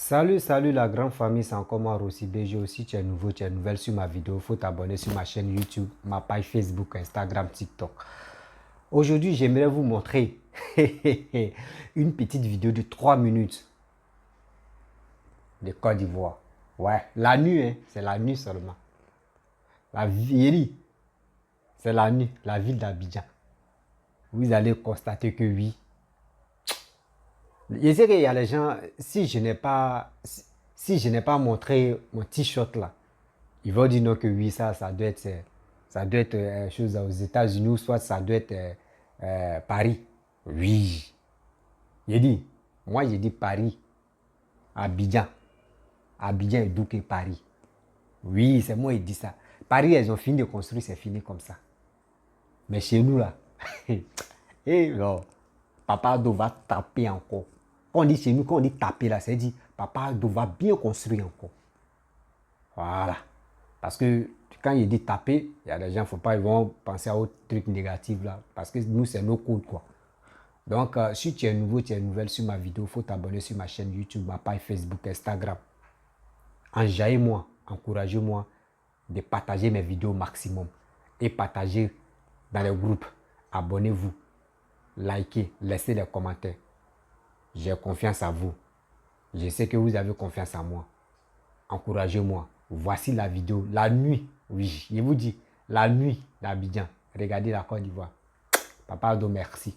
Salut la grande famille, c'est encore moi Rossi BG. Aussi, tu es nouveau, tu es nouvelle sur ma vidéo, il faut t'abonner sur ma chaîne YouTube, ma page Facebook, Instagram, TikTok. Aujourd'hui, j'aimerais vous montrer une petite vidéo de 3 minutes de Côte d'Ivoire. Ouais, la nuit, hein, c'est la nuit seulement. La vieille, c'est la nuit, la ville d'Abidjan. Vous allez constater que oui. Je sais qu'il y a les gens, si je n'ai pas montré mon t-shirt là, ils vont dire non que oui, ça doit être chose aux États-Unis ou soit ça doit être Paris. Oui. J'ai dit Paris, Abidjan. Abidjan est d'où que Paris. Oui, c'est moi qui dis ça. Paris, elles ont fini de construire, c'est fini comme ça. Mais chez nous là, non, Papa Ado va taper encore. Quand on dit chez nous, quand on dit taper là, c'est dit Papa Ado va bien construire encore. Voilà. Parce que quand il dit taper, il y a des gens, faut pas, ils vont penser à autre truc négatif là. Parce que nous, c'est nos codes quoi. Donc, si tu es nouveau, tu es nouvelle sur ma vidéo, il faut t'abonner sur ma chaîne YouTube, ma page Facebook, Instagram. Enjaillez-moi, encouragez-moi de partager mes vidéos au maximum. Et partager dans les groupes. Abonnez-vous, likez, laissez des commentaires. J'ai confiance à vous. Je sais que vous avez confiance en moi. Encouragez-moi. Voici la vidéo. La nuit. Oui, je vous dis. La nuit d'Abidjan. Regardez la Côte d'Ivoire. Papa Ado, merci.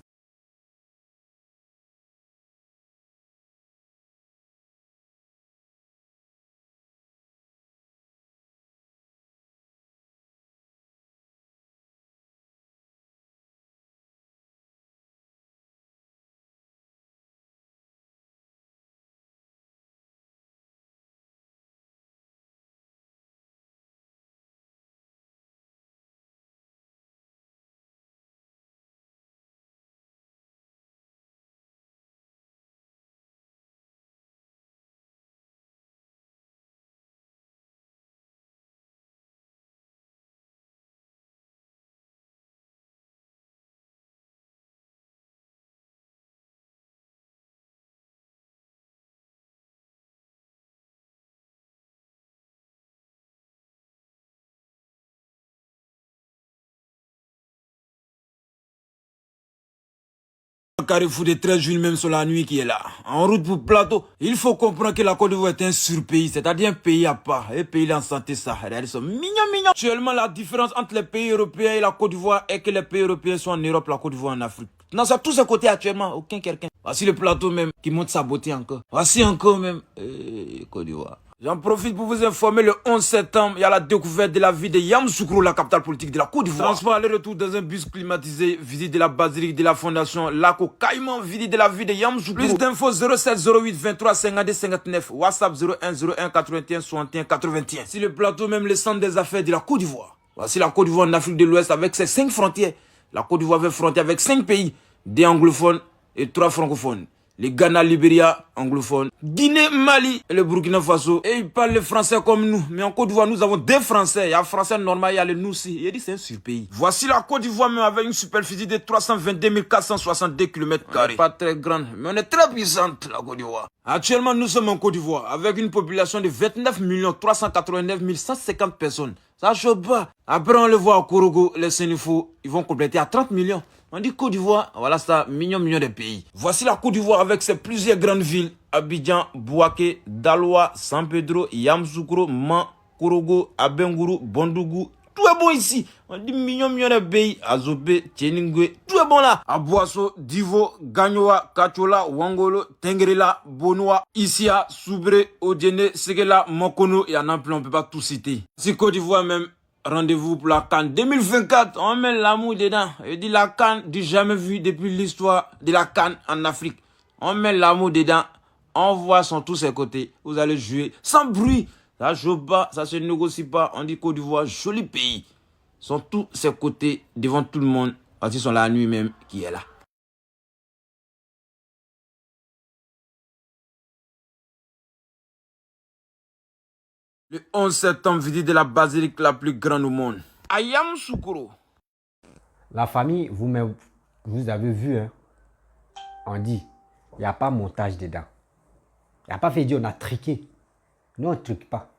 Carrefour de 13 juin, même sur la nuit qui est là. En route pour Plateau, il faut comprendre que la Côte d'Ivoire est un surpays, c'est-à-dire un pays à part. Un pays en santé, ça. Ils sont mignons. Actuellement, la différence entre les pays européens et la Côte d'Ivoire est que les pays européens sont en Europe, la Côte d'Ivoire en Afrique. Non, ça tous ces côtés actuellement, aucun quelqu'un. Voici le Plateau même qui montre sa beauté encore. Voici encore même Côte d'Ivoire. J'en profite pour vous informer, le 11 septembre, il y a la découverte de la ville de Yamoussoukro, la capitale politique de la Côte d'Ivoire. Transport aller-retour dans un bus climatisé, visite de la basilique de la fondation Laco Caïman, visite de la ville de Yamoussoukro. Plus d'infos 07 08 23 52 59, WhatsApp 01 01 81 61 81. Si le plateau, même le centre des affaires de la Côte d'Ivoire. Voici la Côte d'Ivoire en Afrique de l'Ouest avec ses 5 frontières. La Côte d'Ivoire fait frontière avec 5 pays, 2 anglophones et 3 francophones. Les Ghana, Libéria, anglophones, Guinée, Mali et le Burkina Faso. Et ils parlent le français comme nous. Mais en Côte d'Ivoire, nous avons des français. Il y a un français normal, il y a le nous aussi. Il dit c'est un surpays. Voici la Côte d'Ivoire même avec une superficie de 322 462 km². On n'est pas très grande, mais on est très puissante, la Côte d'Ivoire. Actuellement, nous sommes en Côte d'Ivoire avec une population de 29 389 150 personnes. Ça chauffe pas. Après, on le voit à Korogo, les Sénéfaux, ils vont compléter à 30 millions. On dit Côte d'Ivoire, voilà ça, millions de pays. Voici la Côte d'Ivoire avec ses plusieurs grandes villes. Abidjan, Bouaké, Daloa, San Pedro, Yamoussoukro, Man, Korogo, Abengourou, Bondougou. Tout est bon ici. On dit millions de pays. Azobé, Tchéningwe, tout est bon là. Abouasso, Divo, Gagnoa, Kachola, Wangolo, Tengrela, Bonoa, Isia, Soubré, Odjene, Segela, Mokono. Il y en a plein, on ne peut pas tout citer. Si Côte d'Ivoire même. Rendez-vous pour la CAN 2024. On met l'amour dedans. Je dis la CAN du jamais vu depuis l'histoire de la CAN en Afrique. On met l'amour dedans. On voit sur tous ses côtés. Vous allez jouer sans bruit. Ça joue pas, ça se négocie pas. On dit Côte d'Ivoire, joli pays. Sont tous ses côtés devant tout le monde. Parce qu'ils sont la nuit même qui est là. Le 11 septembre, visite de la basilique la plus grande au monde. À Yamoussoukro. La famille, vous avez vu, hein, on dit, il n'y a pas montage dedans. Il n'a pas fait dire on a triqué. Nous, on ne trique pas.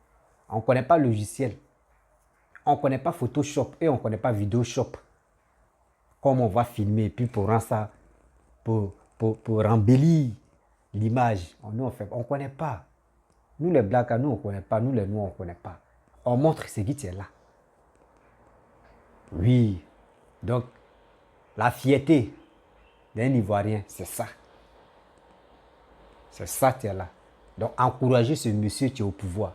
On ne connaît pas le logiciel. On ne connaît pas Photoshop et on ne connaît pas Videoshop. Comment on va filmer et puis pour rendre ça, pour embellir l'image. Nous, on ne connaît pas. Nous, les Blacks, nous, on ne connaît pas. Nous, les Noirs, on ne connaît pas. On montre ce qui est là. Oui. Donc, la fierté d'un Ivoirien, c'est ça. C'est ça qui est là. Donc, encourager ce monsieur qui est au pouvoir.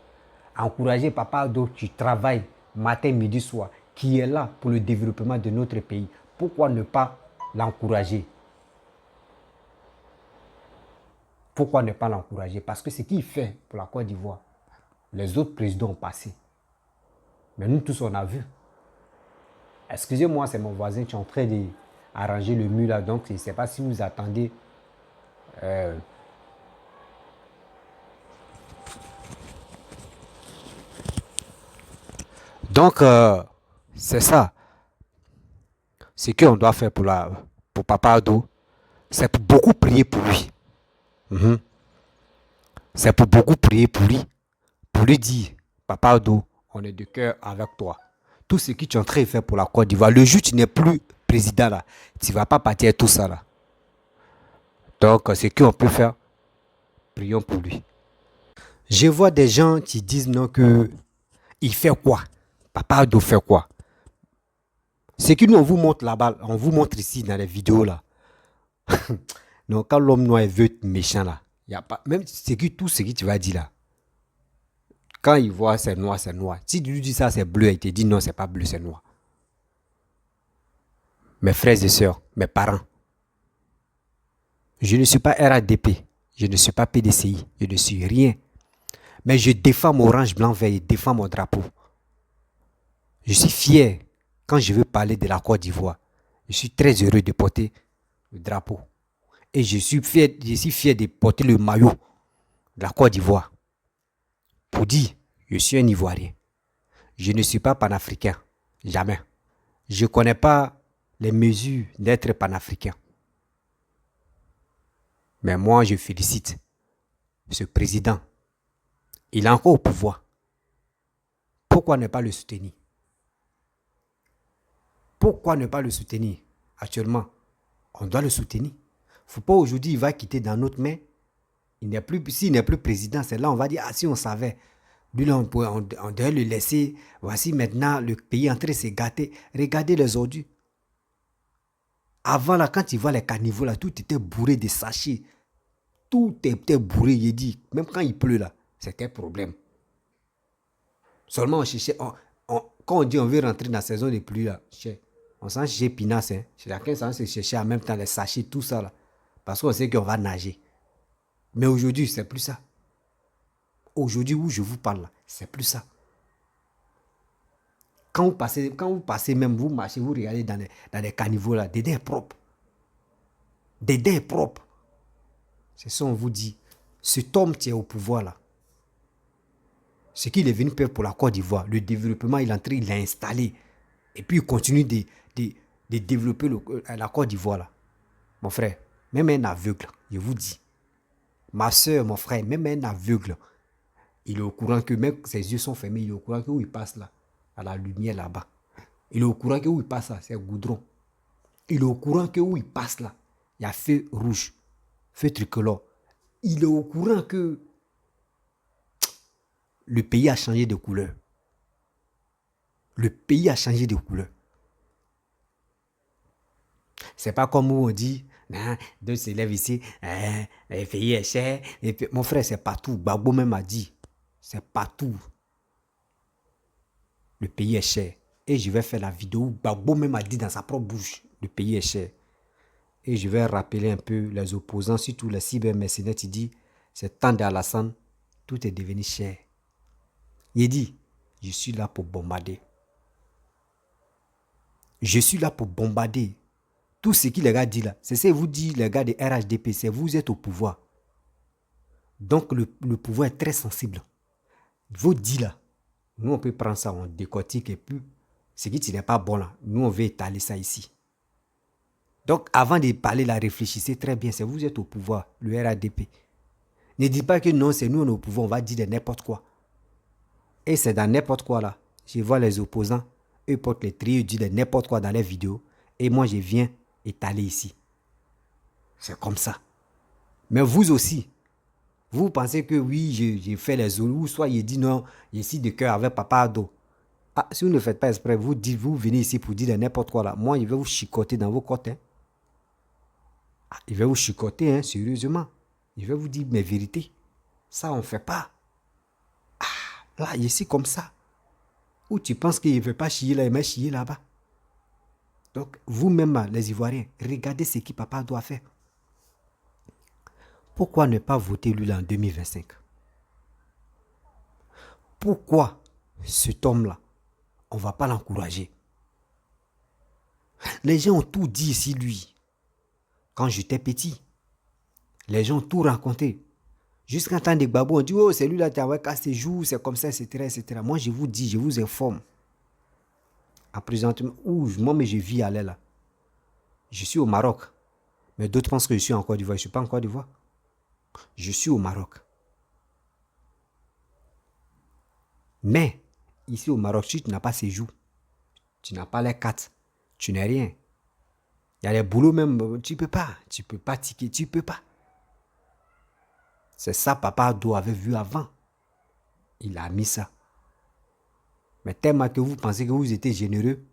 Encourager Papa Ado qui travaille matin, midi, soir, qui est là pour le développement de notre pays. Pourquoi ne pas l'encourager? Pourquoi ne pas l'encourager? Parce que ce qu'il fait pour la Côte d'Ivoire, les autres présidents ont passé. Mais nous tous, on a vu. Excusez-moi, c'est mon voisin qui est en train d'arranger le mur là. Donc, je ne sais pas si vous attendez. Donc, c'est ça. Ce qu'on doit faire pour Papa Ado, c'est pour beaucoup prier pour lui. C'est pour beaucoup prier pour lui dire, Papa Ado, on est de cœur avec toi. Tout ce que tu es en train de faire pour la Côte d'Ivoire, le jour où tu n'es plus président là, tu ne vas pas partir tout ça là. Donc, ce qu'on peut faire, prions pour lui. Je vois des gens qui disent non que il fait quoi? Papa Ado fait quoi? Ce que nous on vous montre là-bas, on vous montre ici dans les vidéos là. Donc quand l'homme noir veut être méchant là, il y a pas même tout ce que tu vas dire là. Quand il voit c'est noir, c'est noir. Si tu lui dis ça c'est bleu, il te dit non, c'est pas bleu, c'est noir. Mes frères et sœurs, mes parents, je ne suis pas RADP, je ne suis pas PDCI, je ne suis rien. Mais je défends mon orange, blanc, vert, je défends mon drapeau. Je suis fier quand je veux parler de la Côte d'Ivoire. Je suis très heureux de porter le drapeau. Et je suis fier de porter le maillot de la Côte d'Ivoire. Pour dire, je suis un Ivoirien. Je ne suis pas panafricain. Jamais. Je ne connais pas les mesures d'être panafricain. Mais moi, je félicite ce président. Il est encore au pouvoir. Pourquoi ne pas le soutenir? Pourquoi ne pas le soutenir? Actuellement, on doit le soutenir. Il ne faut pas aujourd'hui, il va quitter dans notre main. S'il n'est plus président, c'est là on va dire, ah si on savait. Lui là, on devait le laisser. Voici maintenant, le pays est en train de se gâter. Regardez les ordures. Avant là, quand il voit les caniveaux là, tout était bourré de sachets. Tout était bourré, il dit. Même quand il pleut là, c'était un problème. Seulement on cherchait, quand on dit on veut rentrer dans la saison de pluie là, on s'en cherche pinasse. Hein. Chacun s'en chercher en même temps les sachets, tout ça là. Parce qu'on sait qu'on va nager. Mais aujourd'hui, c'est plus ça. Aujourd'hui où je vous parle là, c'est plus ça. Quand vous passez même, vous marchez, vous regardez dans les caniveaux là, dedans est propre. Dedans est propre. C'est ça on vous dit. Cet homme qui est au pouvoir là, ce qu'il est venu faire pour la Côte d'Ivoire, le développement, il l'a installé. Et puis il continue de développer la Côte d'Ivoire là. Mon frère, même un aveugle, je vous dis. Ma soeur, mon frère, même un aveugle, il est au courant que même ses yeux sont fermés, il est au courant que où il passe là, à la lumière là-bas. Il est au courant que où il passe là, c'est goudron. Il est au courant que où il passe là, il y a feu rouge, feu tricolore. Il est au courant que le pays a changé de couleur. Le pays a changé de couleur. C'est pas comme où on dit, deux s'élèvent ici, le pays est cher. Et puis, mon frère, c'est partout. Gbagbo même a dit, c'est partout. Le pays est cher. Et je vais faire la vidéo où Gbagbo même a dit dans sa propre bouche, le pays est cher. Et je vais rappeler un peu les opposants, surtout les cybermercenaires, qui dit, c'est temps d'Alassane, tout est devenu cher. Il dit, je suis là pour bombarder. Je suis là pour bombarder. Tout ce que les gars disent là, c'est ce que vous dites, les gars de RHDP, c'est vous êtes au pouvoir. Donc le pouvoir est très sensible. Vous dites là, nous on peut prendre ça, on décortique et puis ce qui n'est pas bon là, nous on veut étaler ça ici. Donc avant de parler là, réfléchissez très bien, c'est vous êtes au pouvoir, le RHDP. Ne dites pas que non, c'est nous, on est au pouvoir, on va dire de n'importe quoi. Et c'est dans n'importe quoi là. Je vois les opposants, eux portent les tris, ils disent de n'importe quoi dans les vidéos. Et moi, je viens étaler ici. C'est comme ça. Mais vous aussi, vous pensez que oui, j'ai fait les zoulous, soit il dit non, je suis de cœur avec Papa Ado. Ah, si vous ne faites pas exprès, vous venez ici pour dire de n'importe quoi là. Moi, je vais vous chicoter dans vos côtes. Hein. Ah, je vais vous chicoter, hein, sérieusement. Je vais vous dire mes vérités. Ça, on ne fait pas. Ah, là, je suis comme ça. Ou tu penses qu'il ne veut pas chier là, il m'a chier là-bas. Donc, vous-même, les Ivoiriens, regardez ce que Papa doit faire. Pourquoi ne pas voter lui là en 2025? Pourquoi cet homme-là, on ne va pas l'encourager? Les gens ont tout dit ici, lui. Quand j'étais petit, les gens ont tout raconté. Jusqu'à temps des babous, on dit, oh, c'est lui là, tu as qu'à ses jours, c'est comme ça, etc., etc. Moi, je vous dis, je vous informe. À présent, moi, mais je vis à l'aile là. Je suis au Maroc. Mais d'autres pensent que je suis en Côte d'Ivoire. Je ne suis pas en Côte d'Ivoire. Je suis au Maroc. Mais, ici au Maroc, si tu n'as pas séjour, tu n'as pas les cartes, tu n'es rien. Il y a les boulots même, tu ne peux pas ticker, tu ne peux pas. C'est ça, Papa Ado avait vu avant. Il a mis ça. Mais tellement que vous pensez que vous étiez généreux,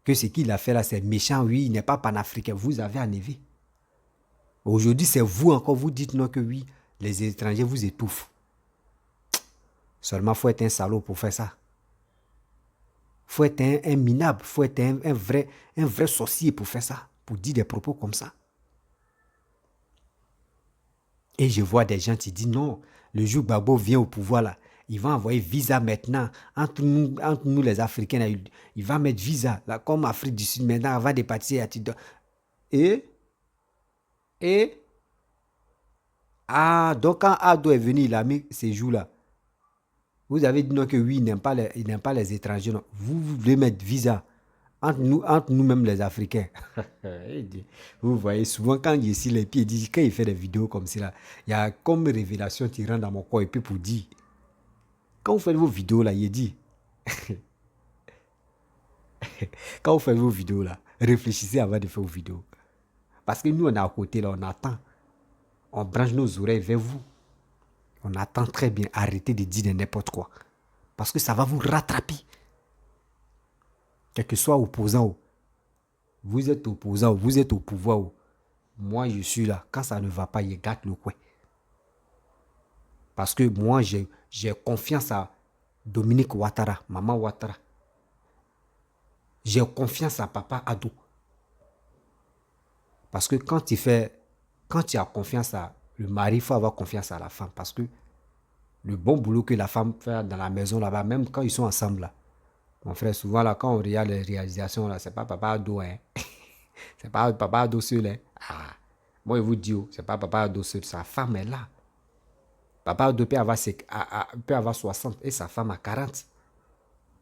que ce qu'il a fait là, c'est méchant, oui, il n'est pas panafricain, vous avez enlevé. Aujourd'hui, c'est vous encore, vous dites non que oui, les étrangers vous étouffent. Seulement, il faut être un salaud pour faire ça. Il faut être un minable, il faut être un vrai sorcier pour faire ça, pour dire des propos comme ça. Et je vois des gens qui disent non, le jour Gbagbo vient au pouvoir là, il va envoyer visa maintenant. Entre nous les Africains, là, il va mettre visa, là, comme Afrique du Sud maintenant, avant de partir à Tidor. Et donc quand Ado est venu, il a mis ces jours-là. Vous avez dit non que oui, il n'aime pas les étrangers. Non. Vous voulez mettre visa entre nous-mêmes les Africains. Vous voyez, souvent quand il est ici, les pieds, quand il fait des vidéos comme ça, il y a comme révélation qui rentre dans mon corps et puis pour dire, quand vous faites vos vidéos là, il dit, quand vous faites vos vidéos là, réfléchissez avant de faire vos vidéos. Parce que nous, on est à côté là, on attend. On branche nos oreilles vers vous. On attend très bien. Arrêtez de dire n'importe quoi. Parce que ça va vous rattraper. Quel que soit opposant. Vous êtes opposant. Vous êtes au pouvoir. Moi, je suis là. Quand ça ne va pas, je gâte le coin. Parce que moi, j'ai confiance à Dominique Ouattara, Maman Ouattara. J'ai confiance à Papa Ado. Parce que quand tu as confiance à le mari, il faut avoir confiance à la femme. Parce que le bon boulot que la femme fait dans la maison là-bas, même quand ils sont ensemble là. Mon frère, souvent là, quand on regarde les réalisations là, c'est pas Papa Ado, hein. C'est pas Papa Ado seul, hein. Ah. Moi, je vous dis, c'est pas Papa Ado seul, sa femme est là. Papa Ado peut avoir 60 et sa femme a 40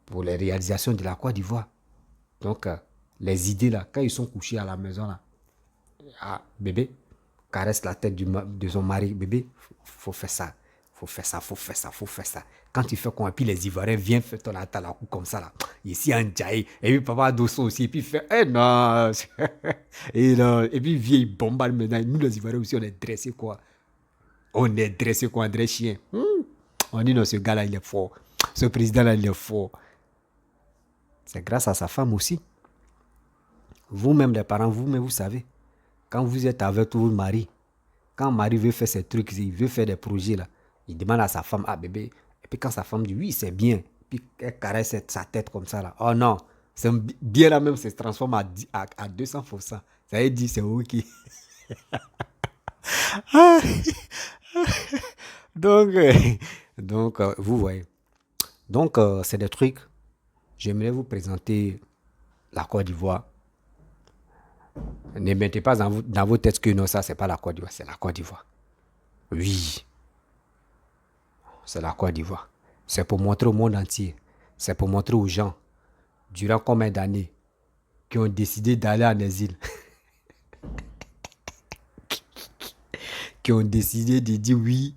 pour les réalisations de la Côte d'Ivoire. Donc, les idées là, quand ils sont couchés à la maison là, ah, bébé, caresse la tête de son mari, bébé, faut faire ça. Faut faire ça. Quand tu fais quoi, et puis les Ivoiriens viennent faire ton attaque la coup comme ça là. Ici en Djaï, et puis Papa Dosso aussi, et puis il fait, non. Et puis vieille bombarde maintenant. Nous les Ivoiriens aussi, on est dressés quoi. On est dressés quoi, un dress chien. On dit non, ce gars là il est fort. Ce président là il est fort. C'est grâce à sa femme aussi. Vous-même les parents, vous-même vous savez. Quand vous êtes avec votre mari, quand le mari veut faire ses trucs, il veut faire des projets là, il demande à sa femme, ah bébé, et puis quand sa femme dit oui, c'est bien, puis elle caresse sa tête comme ça là, oh non, c'est bien là même, ça se transforme à 200%. Ça veut dire c'est ok. donc, vous voyez. Donc, c'est des trucs. J'aimerais vous présenter la Côte d'Ivoire. Ne mettez pas dans vos têtes que non, ça, c'est pas la Côte d'Ivoire, c'est la Côte d'Ivoire. Oui, c'est la Côte d'Ivoire. C'est pour montrer au monde entier. C'est pour montrer aux gens, durant combien d'années, qui ont décidé d'aller en exil. qui ont décidé de dire oui,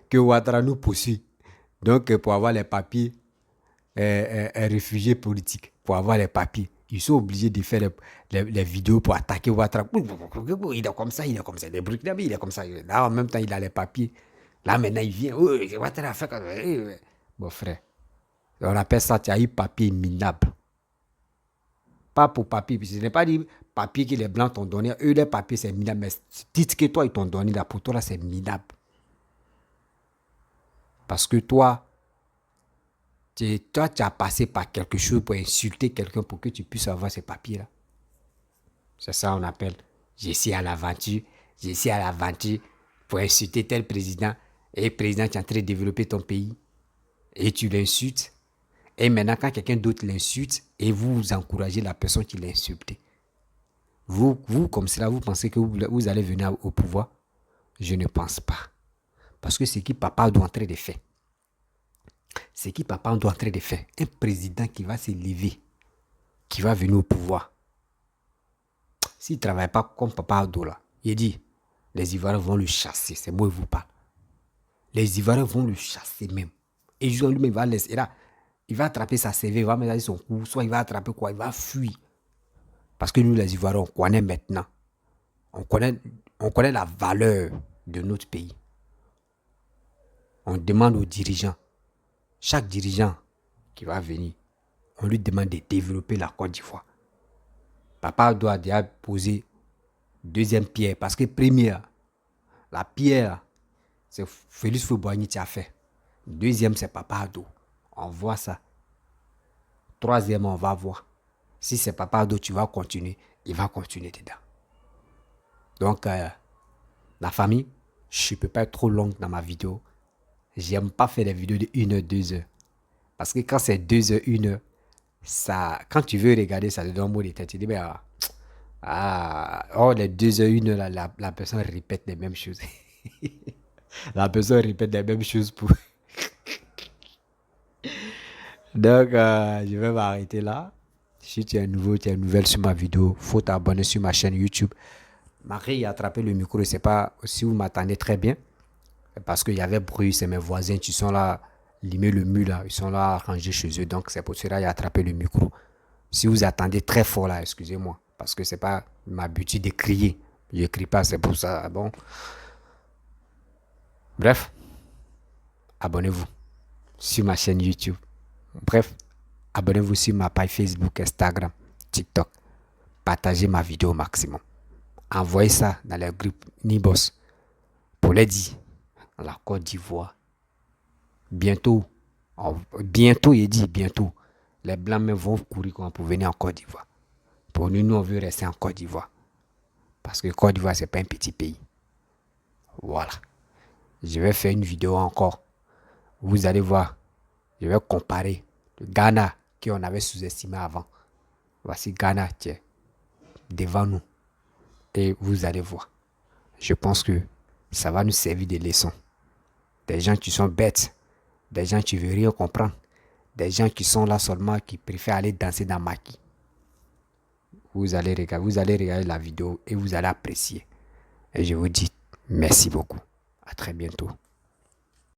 que Ouattara nous poursuit. Donc, pour avoir les papiers, réfugiés politiques, pour avoir les papiers, ils sont obligés de faire les vidéos pour attaquer Ouattara. Il est comme ça, il est comme ça. Les Burkinabés, il est comme ça. Là, en même temps, il a les papiers. Là, maintenant, il vient. Ouattara fait comme ça. Bon, frère, on appelle ça, tu as eu papier minable. Pas pour papier, ce n'est pas dit papier que les blancs t'ont donné. Eux, les papiers, c'est minable. Mais dites que toi, ils t'ont donné là, pour toi, là, c'est minable. Parce que toi, tu as passé par quelque chose pour insulter quelqu'un pour que tu puisses avoir ces papiers-là. C'est ça qu'on appelle. Je suis à l'aventure. Je suis à l'aventure pour insulter tel président. Et président, tu es en train de développer ton pays. Et tu l'insultes. Et maintenant, quand quelqu'un d'autre l'insulte, et vous encouragez la personne qui l'a insulté. Vous, comme cela, vous pensez que vous allez venir au pouvoir? Je ne pense pas. Parce que c'est qui papa doit entrer de faire. C'est qui papa doit entrer de faire. Un président qui va se lever, qui va venir au pouvoir. S'il ne travaille pas comme papa Ado là, il dit, les Ivoiriens vont le chasser. C'est moi qui vous parle. Les Ivoiriens vont le chasser même. Et lui-même va laisser là. Il va attraper sa CV, il va mettre son cou, soit il va attraper quoi, il va fuir. Parce que nous, les Ivoiriens, on connaît maintenant. On connaît la valeur de notre pays. On demande aux dirigeants, chaque dirigeant qui va venir, on lui demande de développer la Côte d'Ivoire. Papa doit déjà poser deuxième pierre, parce que première, la pierre, c'est Félix Houphouët-Boigny qui a fait. Deuxième, c'est Papa Ado. On voit ça. Troisième, on va voir. Si c'est Papa Ado, tu vas continuer. Il va continuer dedans. Donc, la famille, je ne peux pas être trop longue dans ma vidéo. J'aime pas faire des vidéos de 1 heure, 2 heures. Parce que quand c'est 2 heures, 1 heure, ça, quand tu veux regarder, ça te donne un mot de tête. Tu dis, les 2 heures, 1 heure, la personne répète les mêmes choses. La personne répète les mêmes choses pour... Donc, je vais m'arrêter là. Si tu es nouveau, tu es nouvelle sur ma vidéo, il faut t'abonner sur ma chaîne YouTube. Marie a attrapé le micro, je ne sais pas si vous m'attendez très bien. Parce qu'il y avait bruit, c'est mes voisins qui sont là, limer le mur là, ils sont là rangés chez eux. Donc, c'est pour cela qu'il a attrapé le micro. Si vous attendez très fort là, excusez-moi. Parce que ce n'est pas ma habitude de crier. Je ne crie pas, c'est pour ça. Bon. Bref, abonnez-vous sur ma chaîne YouTube. Bref, abonnez-vous sur ma page Facebook, Instagram, TikTok. Partagez ma vidéo au maximum. Envoyez ça dans les groupes Nibos pour les dire la Côte d'Ivoire. Bientôt, il dit bientôt, les Blancs même vont courir pour venir en Côte d'Ivoire. Pour nous, on veut rester en Côte d'Ivoire. Parce que Côte d'Ivoire, ce n'est pas un petit pays. Voilà. Je vais faire une vidéo encore. Vous allez voir. Je vais comparer le Ghana qu'on avait sous-estimé avant. Voici Ghana qui est devant nous. Et vous allez voir. Je pense que ça va nous servir de leçon. Des gens qui sont bêtes. Des gens qui ne veulent rien comprendre. Des gens qui sont là seulement, qui préfèrent aller danser dans Maki. Vous allez regarder la vidéo et vous allez apprécier. Et je vous dis merci beaucoup. À très bientôt.